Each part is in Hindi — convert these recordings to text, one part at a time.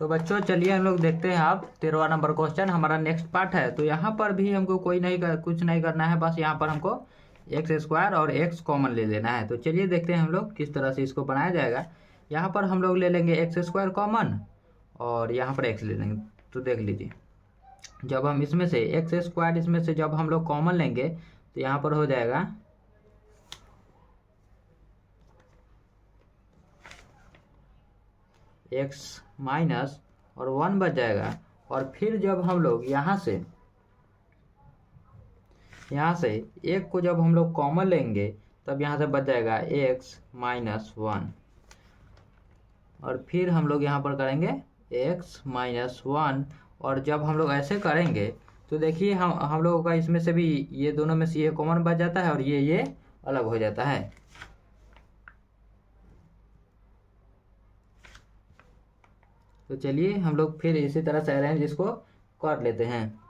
तो बच्चों चलिए हम लोग देखते हैं अब 13वां नंबर क्वेश्चन हमारा नेक्स्ट पार्ट है। तो यहाँ पर भी हमको कुछ नहीं करना है, बस यहाँ पर हमको एक्स स्क्वायर और एक्स कॉमन ले लेना है। तो चलिए देखते हैं हम लोग किस तरह से इसको बनाया जाएगा। यहाँ पर हम लोग ले लेंगे एक्स स्क्वायर कॉमन और यहाँ पर एक्स ले लेंगे। तो देख लीजिए, जब हम इसमें से एक्स स्क्वायर इसमें से जब हम लोग कॉमन लेंगे तो यहाँ पर हो जाएगा एक्स माइनस और 1 बच जाएगा। और फिर जब हम लोग यहाँ से एक को जब हम लोग कॉमन लेंगे तब यहाँ से बच जाएगा एक्स माइनस 1। और फिर हम लोग यहाँ पर करेंगे एक्स माइनस 1। और जब हम लोग ऐसे करेंगे तो देखिए हम लोगों का इसमें से भी ये दोनों में से ये कॉमन बच जाता है और ये अलग हो जाता है। तो चलिए हम लोग फिर इसी तरह से अरेंज इसको कर लेते हैं।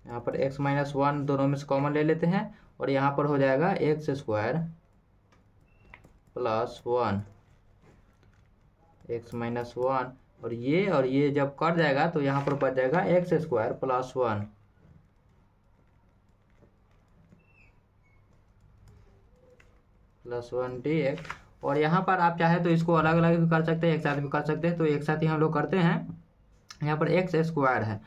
यहाँ पर x माइनस 1 दोनों में से कॉमन ले लेते हैं और यहाँ पर हो जाएगा x square plus 1 x minus 1 और ये जब कट जाएगा तो यहाँ पर बच जाएगा x square plus 1 plus 1 dx। और यहाँ पर आप चाहे तो इसको अलग अलग भी कर सकते हैं, एक साथ भी कर सकते हैं। तो एक साथ ही हम लोग करते हैं। यहाँ पर एक्स स्क्वायर है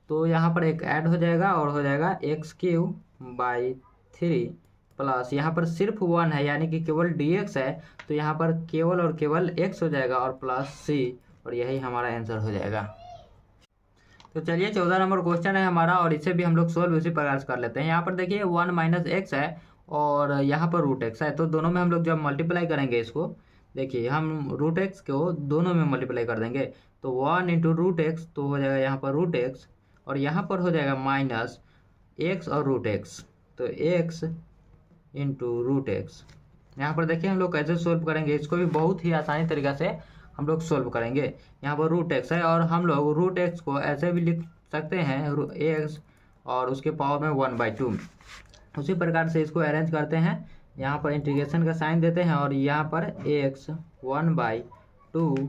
तो यहाँ पर एक ऐड हो जाएगा और हो जाएगा एक्स क्यूब बाई 3 प्लस यहाँ पर सिर्फ 1 है यानी कि केवल dx है तो यहाँ पर केवल और केवल x हो जाएगा और प्लस c और यही हमारा आंसर हो जाएगा। तो चलिए 14 नंबर क्वेश्चन है हमारा और इसे भी हम लोग सोल्व उसी प्रकार से कर लेते हैं। यहाँ पर देखिए 1 माइनस एक्स है और यहाँ पर रूट एक्स है। तो दोनों में हम लोग जब मल्टीप्लाई करेंगे इसको, देखिए हम रूट एक्स को दोनों में मल्टीप्लाई कर देंगे तो 1 इंटू रूट एक्स तो हो जाएगा यहाँ पर रूट एक्स और यहाँ पर हो जाएगा माइनस एक्स और रूट एक्स तो एक्स इंटू रूट एक्स। यहाँ पर देखिए हम लोग कैसे सोल्व करेंगे, इसको भी बहुत ही आसानी तरीका से हम लोग सोल्व करेंगे। यहाँ पर रूट एक्स है और हम लोग रूट एक्स को ऐसे भी लिख सकते हैं एक्स और उसके पावर में 1/2। उसी प्रकार से इसको अरेंज करते हैं। यहाँ पर इंटीग्रेशन का साइन देते हैं और यहाँ पर एक्स 1/2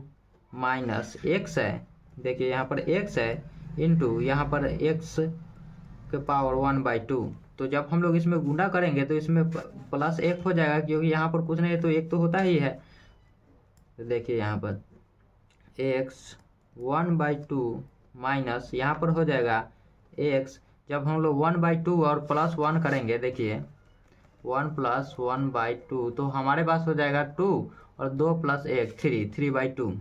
माइनस एक्स है, देखिए यहाँ पर एक्स है इंटू यहाँ पर एक्स के पावर 1/2। तो जब हम लोग इसमें गुणा करेंगे तो इसमें प्लस 1 हो जाएगा क्योंकि यहाँ पर कुछ नहीं है तो एक तो होता ही है। तो देखिए यहाँ पर एक्स 1/2 माइनस यहाँ पर हो जाएगा एक्स, जब हम लोग 1/2 और प्लस 1 करेंगे देखिए 1 प्लस 1/2 तो हमारे पास हो जाएगा 2 और 2 प्लस 1 3/2।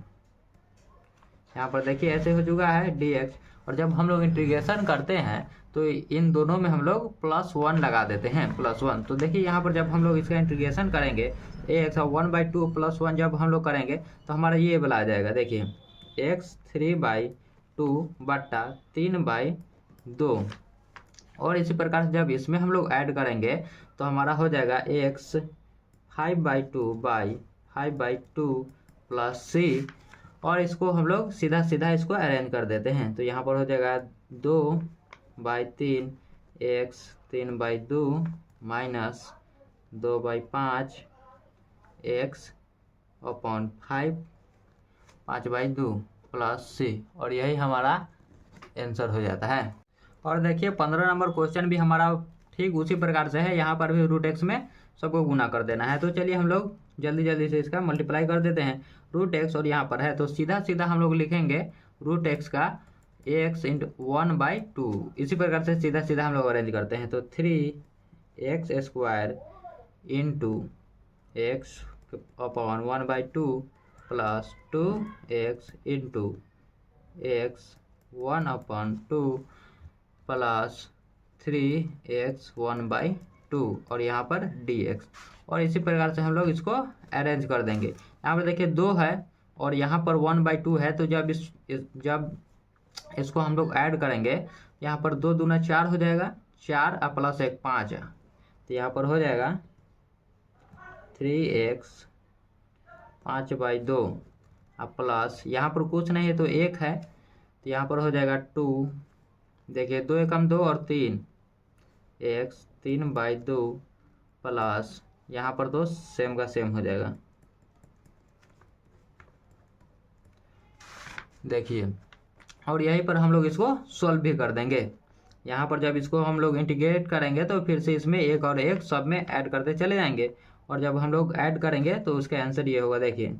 यहाँ पर देखिए ऐसे हो चुका है dx। और जब हम लोग इंटीग्रेशन करते हैं तो इन दोनों में हम लोग प्लस 1 लगा देते हैं प्लस 1। तो देखिए यहाँ पर जब हम लोग इसका इंटीग्रेशन करेंगे एक्स और 1/2 प्लस 1 जब हम लोग करेंगे तो हमारा ये वाला आ जाएगा, देखिए एक्स 3/2 बट्टा 3/2। और इसी प्रकार से जब इसमें हम लोग ऐड करेंगे तो हमारा हो जाएगा एक्स 5/2 प्लस c। और इसको हम लोग सीधा सीधा इसको अरेंज कर देते हैं। तो यहाँ पर हो जाएगा 2/3 x 3/2 minus 2/5 x upon 5/2 plus c और यही हमारा आंसर हो जाता है। और देखिए 15 नंबर क्वेश्चन भी हमारा ठीक उसी प्रकार से है। यहाँ पर भी रूट एक्स में सबको गुना कर देना है। तो चलिए हम लोग जल्दी जल्दी से इसका मल्टीप्लाई कर देते हैं। रूट एक्स और यहाँ पर है तो सीधा सीधा हम लोग लिखेंगे रूट एक्स का एक्स इंटू 1/2। इसी प्रकार से सीधा सीधा हम लोग अरेंज करते हैं। तो 3x square into x upon 1/2 plus 2x into x 1/2 plus 3x 1/2 और यहाँ पर dx। और इसी प्रकार से हम लोग इसको अरेंज कर देंगे। यहाँ पर देखिए 2 है और यहाँ पर 1/2 है तो जब इसको हम लोग ऐड करेंगे यहाँ पर 2 दूना 4 हो जाएगा, 4 और प्लस 1 5 तो यहाँ पर हो जाएगा 3x 5/2 और प्लस यहाँ पर कुछ नहीं है तो 1 है तो यहाँ पर हो जाएगा 2। देखिए 2 एकम 2 और 3 x 3/2 प्लस यहाँ पर तो सेम का सेम हो जाएगा। देखिए, और यहीं पर हम लोग इसको सॉल्व भी कर देंगे। यहाँ पर जब इसको हम लोग इंटीग्रेट करेंगे तो फिर से इसमें एक और एक सब में ऐड करते चले जाएंगे, और जब हम लोग ऐड करेंगे तो उसका आंसर ये होगा। देखिए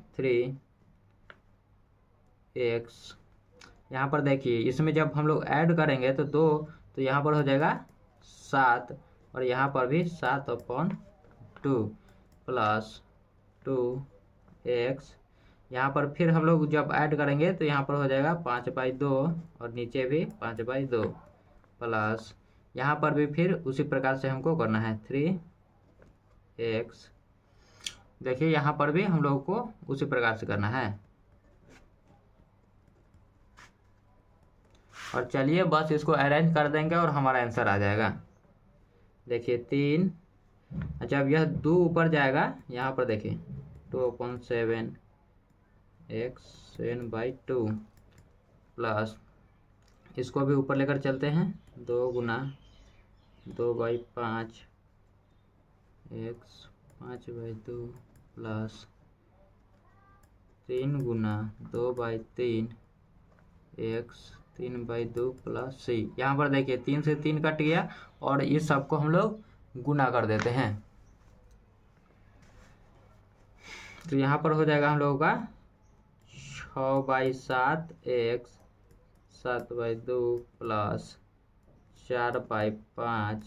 3x, यहाँ पर देखिए इसमें जब हम लोग ऐड करेंगे तो 2, तो यहाँ पर हो जाएगा 7, और यहाँ पर भी 7/2 प्लस 2x। यहाँ पर फिर हम लोग जब ऐड करेंगे तो यहाँ पर हो जाएगा 5/2, और नीचे भी 5/2 प्लस, यहाँ पर भी फिर उसी प्रकार से हमको करना है 3x। देखिए यहाँ पर भी हम लोग को उसी प्रकार से करना है। और चलिए बस इसको अरेंज कर देंगे और हमारा आंसर आ जाएगा। देखिए 3, जब यह 2 ऊपर जाएगा यहाँ पर देखिए 2/7 x 7/2 प्लस, इसको भी ऊपर लेकर चलते हैं, 2 गुना 2/5 x 5/2 प्लस 3 गुना 2/3 x 3/2 प्लस c। यहाँ पर देखिए 3 से 3 कट गया, और इस सबको हम लोग गुना कर देते हैं। तो यहाँ पर हो जाएगा हम लोगों का 6/7 x 7/2 plus 4/5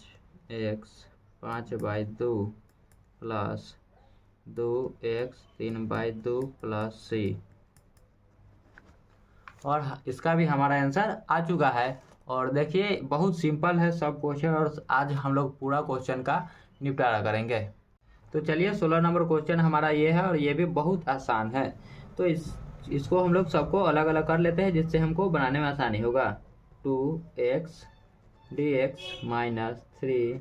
x 5/2 plus 2x 3/2 plus c। और इसका भी हमारा आंसर आ चुका है। और देखिए बहुत सिंपल है सब क्वेश्चन, और आज हम लोग पूरा क्वेश्चन का निपटारा करेंगे। तो चलिए 16 नंबर क्वेश्चन हमारा ये है, और ये भी बहुत आसान है। तो इसको हम लोग सबको अलग अलग कर लेते हैं, जिससे हमको बनाने में आसानी होगा। 2x dx minus 3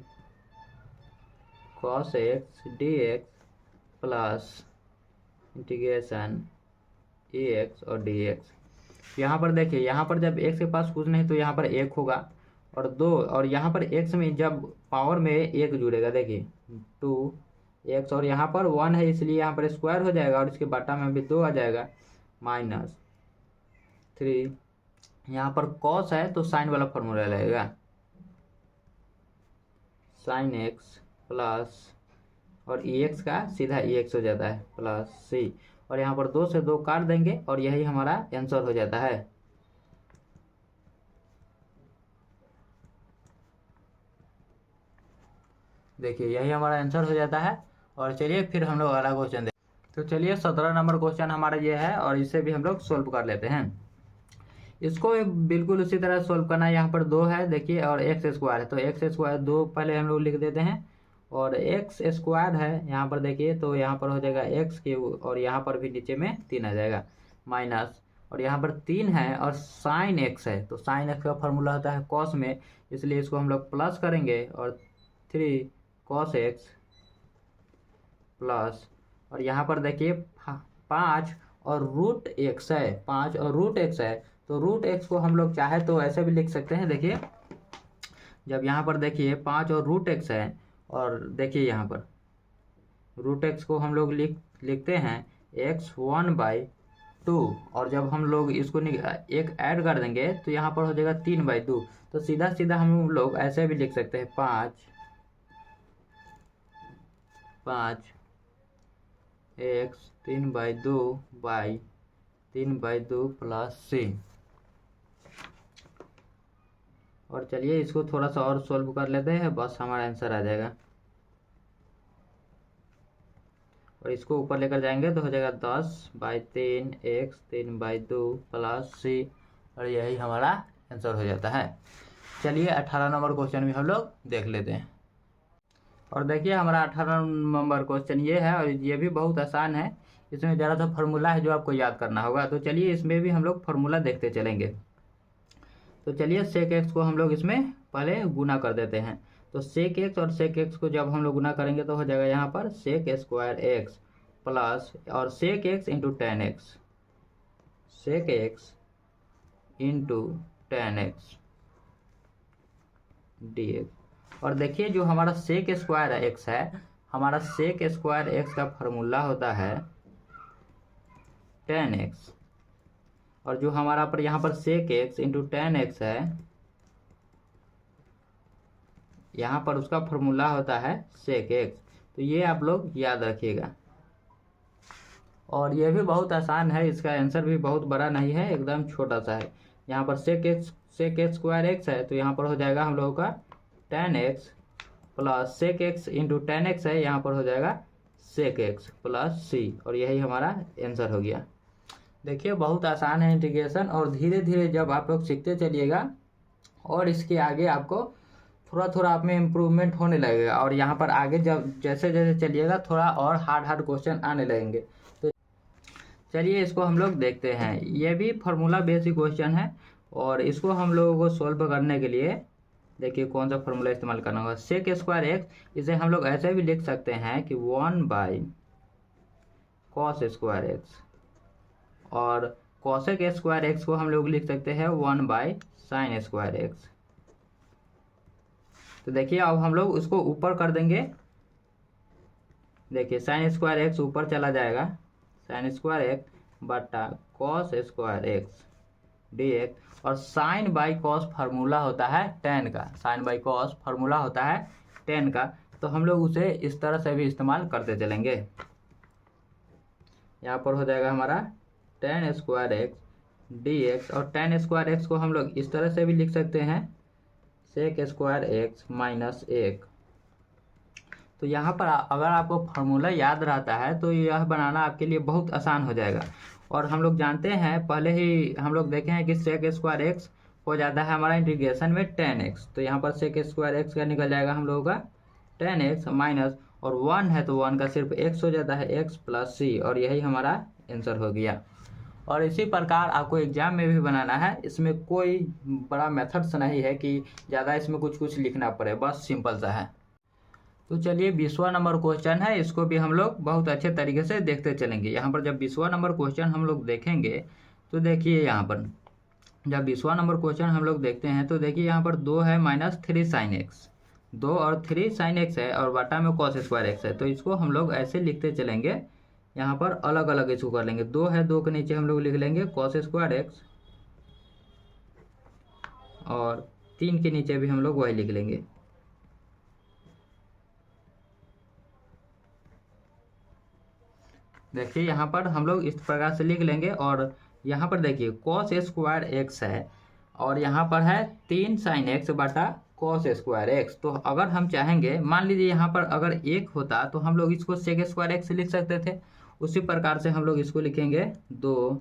cos x dx plus integration ax और dx। यहाँ पर देखिए, यहाँ पर जब x के पास कुछ नहीं तो यहाँ पर 1 होगा, और 2, और यहाँ पर x में जब पावर में 1 जुड़ेगा, देखिए 2x, और यहाँ पर 1 है इसलिए यहाँ पर स्क्वायर हो जाएगा, और इसके बटा में भी 2 आ जाएगा, माइनस 3। यहाँ पर cos है तो साइन वाला फॉर्मूला लगेगा, साइन x प्लस, और ex का सीधा ex हो जाता है, प्लस c। और यहाँ पर 2 से 2 काट देंगे, और यही हमारा आंसर हो जाता है। देखिए यही हमारा आंसर हो जाता है। और चलिए फिर हम लोग अगला क्वेश्चन देखते। तो चलिए 17 नंबर क्वेश्चन हमारा ये है, और इसे भी हम लोग सोल्व कर लेते हैं। इसको बिल्कुल उसी तरह सोल्व करना है। यहाँ पर 2 है देखिए, और एक्स स्क्वायर है, तो एक्स स्क्वायर 2 पहले हम लोग लिख देते हैं, और एक्स स्क्वायर है यहाँ पर देखिए, तो यहाँ पर हो जाएगा x3, और यहाँ पर भी नीचे में 3 आ जाएगा, माइनस, और यहाँ पर 3 है और साइन x है, तो साइन x का फॉर्मूला होता है कॉस में, इसलिए इसको हम लोग प्लस करेंगे, और 3 cos x प्लस, और यहाँ पर देखिए 5 और रूट x है, 5 और रूट x है, तो रूट x को हम लोग चाहे तो ऐसे भी लिख सकते हैं। देखिए जब यहाँ पर देखिए 5 और रूट x है, और देखिए यहाँ पर रूट x को हम लोग लिखते हैं x1/2, और जब हम लोग इसको एक ऐड कर देंगे तो यहाँ पर हो जाएगा 3/2, तो सीधा सीधा हम लोग ऐसे भी लिख सकते हैं 5 x 3/2 प्लस c। और चलिए इसको थोड़ा सा और सोल्व कर लेते हैं, बस हमारा आंसर आ जाएगा। और इसको ऊपर लेकर जाएंगे तो हो जाएगा 10/3 x 3/2 प्लस c, और यही हमारा आंसर हो जाता है। चलिए 18 नंबर क्वेश्चन भी हम लोग देख लेते हैं। और देखिए हमारा 18 नंबर क्वेश्चन ये है, और ये भी बहुत आसान है। इसमें ज़रा सा फार्मूला है जो आपको याद करना होगा। तो चलिए इसमें भी हम लोग फार्मूला देखते चलेंगे। तो चलिए सेक एक्स को हम लोग इसमें पहले गुना कर देते हैं। तो सेक एक्स और सेक एक्स को जब हम लोग गुना करेंगे तो हो जाएगा यहाँ पर सेक स्क्वायर एक्स प्लस, और sec x into ten x, sec x into ten x d x. और देखिए जो हमारा सेक स्क्वायर एक्स है, हमारा सेक स्क्वायर एक्स का फॉर्मूला होता है 10x, और जो हमारा पर यहाँ पर सेक एक्स इंटू 10x है, यहाँ पर उसका फॉर्मूला होता है सेक एक्स। तो ये आप लोग याद रखिएगा, और ये भी बहुत आसान है, इसका आंसर भी बहुत बड़ा नहीं है, एकदम छोटा सा है। यहाँ पर सेक एक्स स्क्वायर एक्स है, तो यहाँ पर हो जाएगा हम लोगों का 10x plus sec x into 10x है, यहाँ पर हो जाएगा सेक एक्स प्लस सी, और यही हमारा आंसर हो गया। देखिए बहुत आसान है इंटीग्रेशन, और धीरे धीरे जब आप लोग सीखते चलिएगा और इसके आगे आपको थोड़ा थोड़ा आप में इम्प्रूवमेंट होने लगेगा, और यहाँ पर आगे जब जैसे जैसे चलिएगा थोड़ा और हार्ड क्वेश्चन आने लगेंगे। तो चलिए इसको हम लोग देखते हैं। ये भी फार्मूला बेसिक क्वेश्चन है, और इसको हम लोगों को सोल्व करने के लिए देखिए कौन सा फार्मूला इस्तेमाल करना होगा। सेक स्क्वायर एक्स, इसे हम लोग ऐसे भी लिख सकते हैं कि 1 कॉस स्क्वायर एक्स, और कॉसेक स्क्वायर एक्स को हम लोग लिख सकते हैं 1 साइन स्क्वायर एक्स। तो देखिए अब हम लोग उसको ऊपर कर देंगे। देखिए साइन स्क्वायर एक्स ऊपर चला जाएगा, साइन स्क्वायर एक्स बटा कॉस स्क्वायर एक्स dx, और साइन बाई कॉस फार्मूला होता है टेन का, साइन बाई कॉस फार्मूला होता है टेन का, तो हम लोग उसे इस तरह से भी इस्तेमाल करते चलेंगे। यहाँ पर हो जाएगा हमारा टेन स्क्वायर एक्स dx, और टेन स्क्वायर एक्स को हम लोग इस तरह से भी लिख सकते हैं सेक स्क्वायर एक्स माइनस 1। तो यहाँ पर अगर आपको फार्मूला याद रहता है तो यह बनाना आपके लिए बहुत आसान हो जाएगा। और हम लोग जानते हैं, पहले ही हम लोग देखे हैं कि सेक स्क्वायर एक्स हो जाता है हमारा इंटीग्रेशन में 10x, तो यहाँ पर सेक स्क्वायर एक्स का निकल जाएगा हम लोगों का 10x माइनस, और 1 है तो 1 का सिर्फ x हो जाता है x प्लस सी, और यही हमारा आंसर हो गया। और इसी प्रकार आपको एग्जाम में भी बनाना है, इसमें कोई बड़ा मेथड्स नहीं है कि ज़्यादा इसमें कुछ लिखना पड़े, बस सिंपल सा है। तो चलिए 20वां नंबर क्वेश्चन है, इसको भी हम लोग बहुत अच्छे तरीके से देखते चलेंगे। यहाँ पर जब 20वां नंबर क्वेश्चन हम लोग देखेंगे तो देखिए यहाँ पर जब 20वां नंबर क्वेश्चन हम लोग देखते हैं तो देखिए यहाँ पर 2 है माइनस 3 साइन एक्स, 2 और 3 साइन एक्स है, और बटा में कॉस स्क्वायर एक्स है। तो इसको हम लोग ऐसे लिखते चलेंगे, यहाँ पर अलग अलग इसको कर लेंगे। 2 है, 2 के नीचे हम लोग लिख लेंगे कॉस स्क्वायर एक्स, और 3 के नीचे भी हम लोग वही लिख लेंगे। देखिए यहाँ पर हम लोग इस प्रकार से लिख लेंगे, और यहाँ पर देखिए कॉस स्क्वायर एक्स है, और यहाँ पर है 3 साइन एक्स बटा कॉस स्क्वायर एक्स। तो अगर हम चाहेंगे, मान लीजिए यहाँ पर अगर 1 होता तो हम लोग इसको सेक स्क्वायर एक्स लिख सकते थे, उसी प्रकार से हम लोग इसको लिखेंगे 2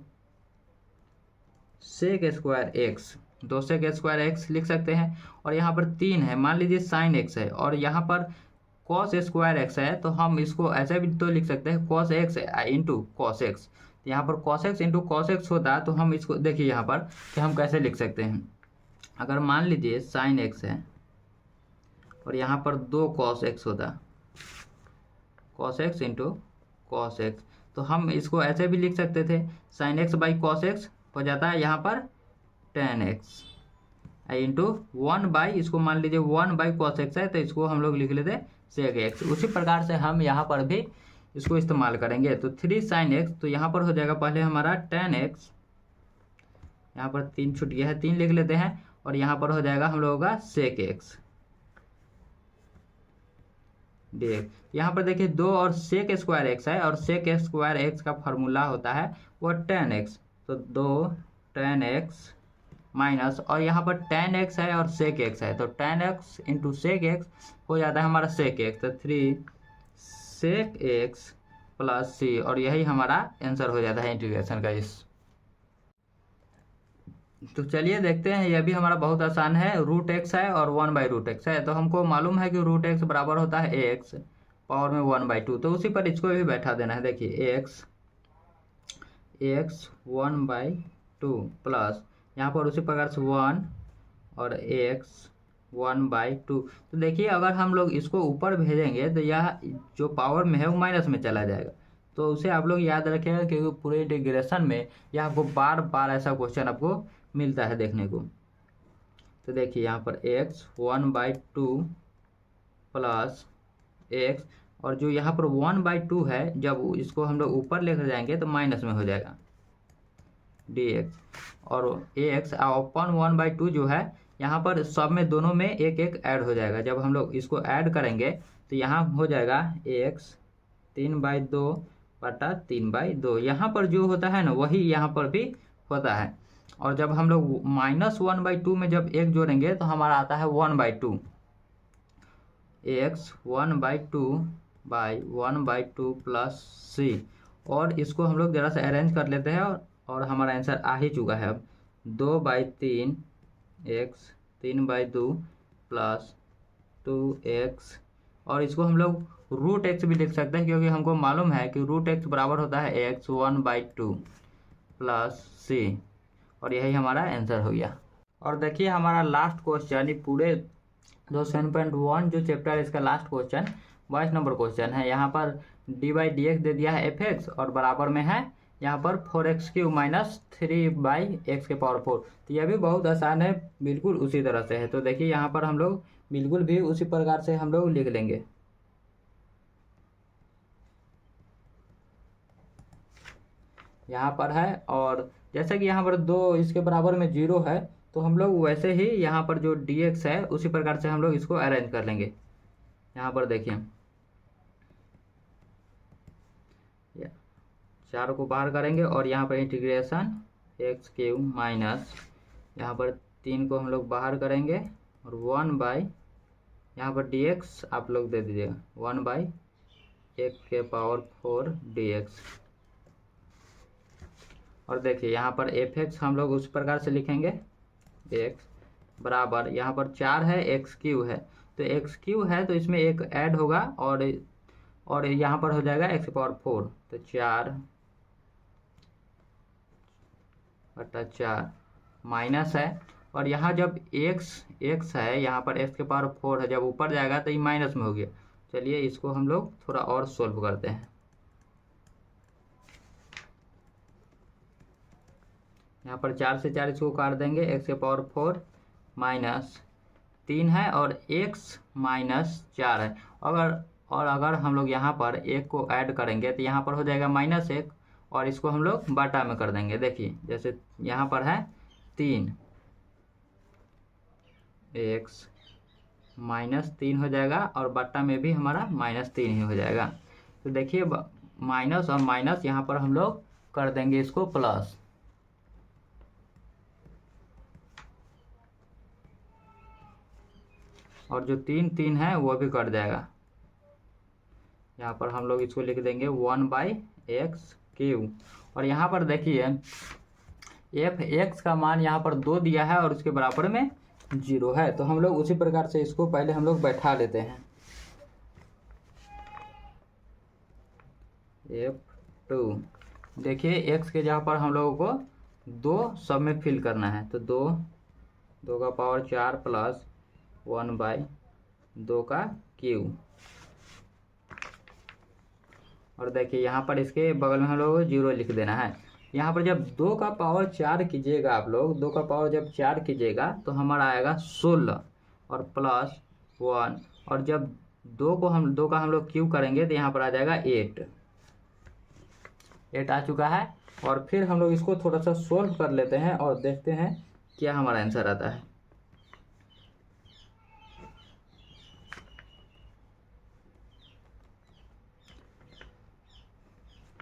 sec square x, 2 sec square x लिख सकते हैं। और यहाँ पर 3 है, मान लीजिए साइन एक्स है, और यहाँ पर कॉस स्क्वायर एक्स है, तो हम इसको ऐसे भी तो लिख सकते हैं cos x into cos x. यहाँ पर cos x into cos x होता तो हम इसको देखिए यहाँ पर कि हम कैसे लिख सकते हैं। अगर मान लीजिए साइन एक्स है और यहाँ पर 2 कॉस एक्स होता, cos x into cos x, तो हम इसको ऐसे भी लिख सकते थे, sine x by cos x हो जाता है यहाँ पर 10x इंटू 1 बाई, इसको मान लीजिए 1 बाई कॉस एक्स है, तो इसको हम लोग लिख लेते सेक एक्स। उसी प्रकार से हम यहाँ पर भी इसको इस्तेमाल करेंगे। तो 3 साइन एक्स, तो यहाँ पर हो जाएगा पहले हमारा 10x, यहाँ पर 3 छूट गया है, 3 लिख लेते हैं, और यहाँ पर हो जाएगा हम लोगों का सेक एक्स dx। यहाँ पर देखिए 2 और सेक स्क्वायर एक्स है, और सेक स्क्वायर एक्स का फार्मूला होता है वो 10x, तो 2 10x माइनस, और यहाँ पर 10x है और सेक एक्स है, तो 10x इंटू सेक एक्स हो जाता है हमारा सेक एक्स, तो 3 सेक एक्स प्लस सी, और यही हमारा आंसर हो जाता है इंटीग्रेशन का इस। तो चलिए देखते हैं, यह भी हमारा बहुत आसान है। रूट एक्स है और 1/√x है, तो हमको मालूम है कि रूट एक्स बराबर होता है एक्स पावर में 1/2, तो उसी पर इसको भी बैठा देना है। देखिए एक्स 1/2 प्लस यहाँ पर उसी प्रकार से 1 और x 1/2। तो देखिए अगर हम लोग इसको ऊपर भेजेंगे तो यह जो पावर में है वो माइनस में चला जाएगा, तो उसे आप लोग याद रखिएगा, क्योंकि पूरे इंटीग्रेशन में यह आपको बार बार ऐसा क्वेश्चन आपको मिलता है देखने को। तो देखिए यहाँ पर x 1/2 प्लस x, और जो यहाँ पर 1/2 है, जब इसको हम लोग ऊपर लेकर जाएंगे तो माइनस में हो जाएगा dx, और ax अपॉन 1/2 जो है यहाँ पर सब में दोनों में एक एक ऐड हो जाएगा। जब हम लोग इसको ऐड करेंगे तो यहाँ हो जाएगा ax 3/2 बटा 3/2। यहाँ पर जो होता है ना वही यहाँ पर भी होता है। और जब हम लोग -1/2 में जब एक जोड़ेंगे तो हमारा आता है 1/2, ax 1/2 प्लस c। और इसको हम लोग जरा सा अरेंज कर लेते हैं और हमारा आंसर आ ही चुका है। अब 2/3 x 3/2 प्लस 2x, और इसको हम लोग √x भी लिख सकते हैं क्योंकि हमको मालूम है कि √x बराबर होता है x 1/2 प्लस c, और यही हमारा आंसर हो गया। और देखिए हमारा लास्ट क्वेश्चन, ये पूरे 7.1 जो चैप्टर है इसका लास्ट क्वेश्चन 22 नंबर क्वेश्चन है। यहाँ पर d/dx दे दिया है fx और बराबर में है यहाँ पर 4x³ माइनस 3/x⁴। तो यह भी बहुत आसान है, बिल्कुल उसी तरह से है। तो देखिए यहाँ पर हम लोग बिल्कुल भी उसी प्रकार से हम लोग लिख लेंगे। यहाँ पर है, और जैसे कि यहाँ पर 2 इसके बराबर में 0 है तो हम लोग वैसे ही यहाँ पर जो dx है उसी प्रकार से हम लोग इसको अरेंज कर लेंगे। यहाँ पर देखिए 4 को बाहर करेंगे और यहाँ पर इंटीग्रेशन x³ माइनस यहाँ पर 3 को हम लोग बाहर करेंगे और 1/ यहाँ पर dx आप लोग दे दीजिएगा 1/x⁴ dx। और देखिए यहाँ पर fx हम लोग उस प्रकार से लिखेंगे, x बराबर यहाँ पर 4 है, x³ है, तो x³ है तो इसमें एक ऐड होगा और यहाँ पर हो जाएगा x⁴, तो 4/4 माइनस है, और यहाँ जब x है यहाँ पर x⁴ है, जब ऊपर जाएगा तो ये माइनस में हो गया। चलिए इसको हम लोग थोड़ा और सोल्व करते हैं। यहाँ पर 4 से 4 इसको काट देंगे, x⁴ माइनस 3 है और x माइनस 4 है। अगर हम लोग यहाँ पर 1 को ऐड करेंगे तो यहाँ पर हो जाएगा -1, और इसको हम लोग बटा में कर देंगे। देखिए जैसे यहाँ पर है 3, x -3 हो जाएगा और बट्टा में भी हमारा -3 ही हो जाएगा। तो देखिए माइनस और माइनस यहाँ पर हम लोग कर देंगे इसको प्लस, और जो 3 है वो भी कट जाएगा। यहाँ पर हम लोग इसको लिख देंगे 1/x³। और यहाँ पर देखिए fx का मान यहाँ पर 2 दिया है और उसके बराबर में 0 है, तो हम लोग उसी प्रकार से इसको पहले हम लोग बैठा लेते हैं। f2 देखिए x के जहाँ पर हम लोगों को 2 सब में फिल करना है, तो 2⁴ प्लस 1/2⁵। और देखिए यहाँ पर इसके बगल में हम लोग 0 लिख देना है। यहाँ पर जब 2⁴ कीजिएगा, आप लोग 2 जब 4 कीजिएगा तो हमारा आएगा 16 और प्लस 1, और जब 2 का हम लोग क्यूब करेंगे तो यहाँ पर आ जाएगा 8 आ चुका है। और फिर हम लोग इसको थोड़ा सा सोल्व कर लेते हैं और देखते हैं क्या हमारा आंसर आता है।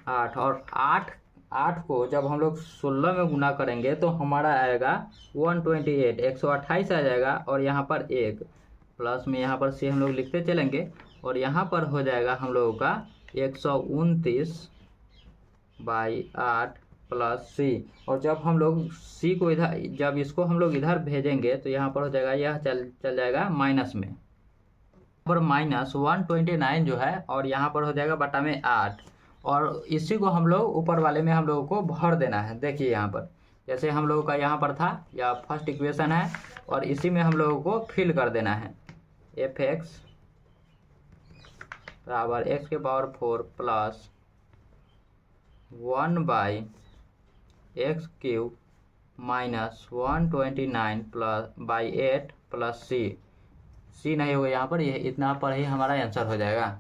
8, और 8 को जब हम लोग 16 में गुना करेंगे तो हमारा आएगा 128, 128 आ जाएगा। और यहाँ पर 1 प्लस में यहाँ पर से हम लोग लिखते चलेंगे, और यहाँ पर हो जाएगा हम लोगों का 129/8 प्लस c। और जब हम लोग c को इधर, जब इसको हम लोग इधर भेजेंगे तो यहाँ पर हो जाएगा, यह चल जाएगा माइनस में, पर -129 जो है, और यहाँ पर हो जाएगा बटा में 8, और इसी को हम लोग ऊपर वाले में हम लोगों को भर देना है। देखिए यहाँ पर जैसे हम लोगों का यहाँ पर था, या फर्स्ट इक्वेशन है, और इसी में हम लोगों को फिल कर देना है। fx बराबर x⁴ plus 1/x³ minus 129/8 plus c नहीं होगा यहाँ पर, यह इतना पर ही हमारा आंसर हो जाएगा।